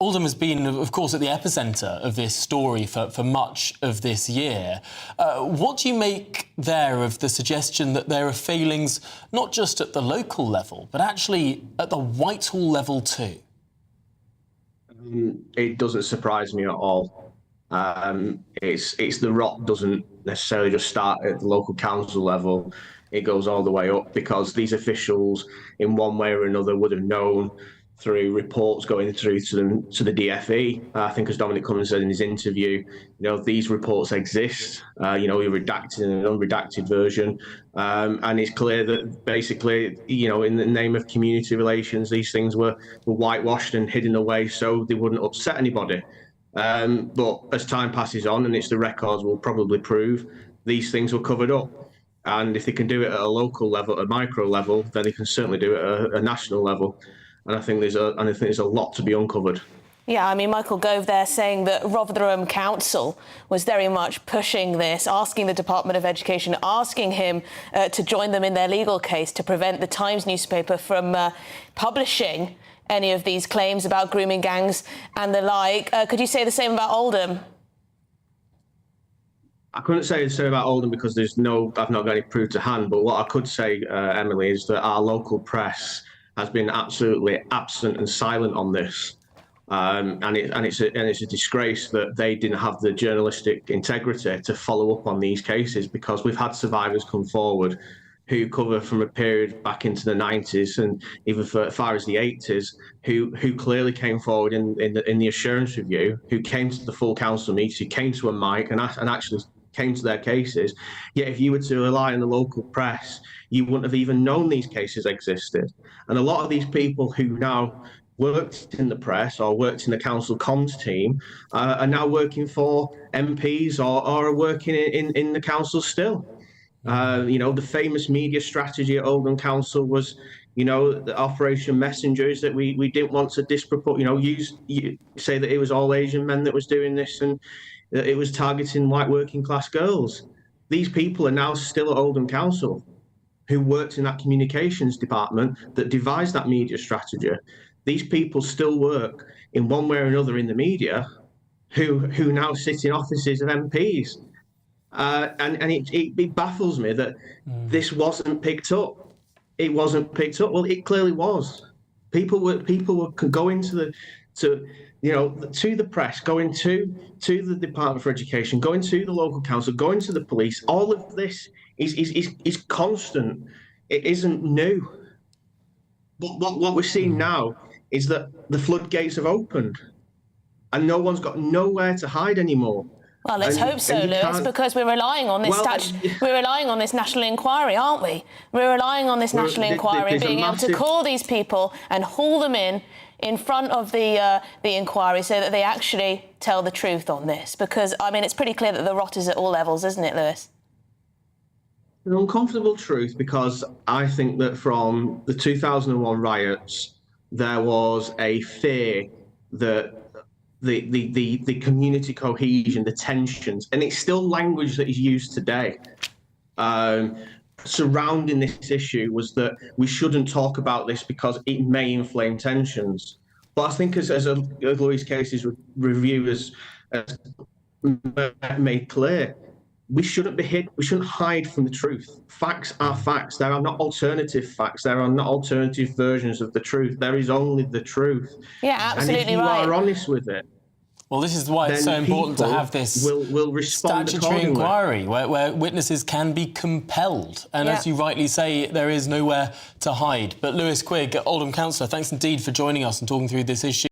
Oldham has been, of course, at the epicentre of this story for much of this year. What do you make there of the suggestion that there are failings not just at the local level, but actually at the Whitehall level too? It doesn't surprise me at all. It's the rot doesn't necessarily just start at the local council level. It goes all the way up because these officials, in one way or another, would have known through reports going through to them to the DFE. I think, as Dominic Cummins said in his interview, these reports exist. A redacted and an unredacted version, and it's clear that basically, in the name of community relations, these things were whitewashed and hidden away so they wouldn't upset anybody. But as time passes on, and it's the records will probably prove, these things were covered up. And if they can do it at a local level, a micro level, then they can certainly do it at a national level. And I think there's a lot to be uncovered. Yeah, I mean, Michael Gove there saying that Rotherham Council was very much pushing this, asking the Department of Education, asking him to join them in their legal case to prevent the Times newspaper from publishing any of these claims about grooming gangs and the like. Could you say the same about Oldham? I couldn't say the same about Oldham because I've not got any proof to hand. But what I could say, Emily, is that our local press has been absolutely absent and silent on this, and it's a disgrace that they didn't have the journalistic integrity to follow up on these cases, because we've had survivors come forward who cover from a period back into the 90s and even as far as the 80s, who clearly came forward in the assurance review, who came to the full council meeting, who came to a mic and actually came to their cases. Yet if you were to rely on the local press, you wouldn't have even known these cases existed. And a lot of these people who now worked in the press or worked in the council comms team are now working for MPs or are working in the council still. The famous media strategy at Oldham Council was, the Operation Messengers, that we didn't want to say that it was all Asian men that was doing this and that it was targeting white working class girls. These people are now still at Oldham Council, who worked in that communications department that devised that media strategy. These people still work in one way or another in the media, who now sit in offices of MPs. And it baffles me that this wasn't picked up. It wasn't picked up. Well, it clearly was. People were going to the press, going to the Department for Education, going to the local council, going to the police. All of this is constant. It isn't new. But what we're seeing now is that the floodgates have opened, and no one's got nowhere to hide anymore. Well, let's hope so, Lewis, because we're relying on this we're relying on this national inquiry, aren't we? We're relying on this national inquiry being able to call these people and haul them in front of the inquiry so that they actually tell the truth on this. Because, I mean, it's pretty clear that the rot is at all levels, isn't it, Lewis? An uncomfortable truth, because I think that from the 2001 riots, there was a fear that the community cohesion, the tensions, and it's still language that is used today, surrounding this issue, was that we shouldn't talk about this because it may inflame tensions. But I think as Louis Case's review has made clear, we shouldn't hide from the truth. Facts are facts. There are not alternative facts. There are not alternative versions of the truth. There is only the truth. Yeah, absolutely right. And if you are honest with it, well, this is why it's so important to have this will statutory inquiry where witnesses can be compelled. And as you rightly say, there is nowhere to hide. But Lewis Quigg, Oldham councillor, thanks indeed for joining us and talking through this issue.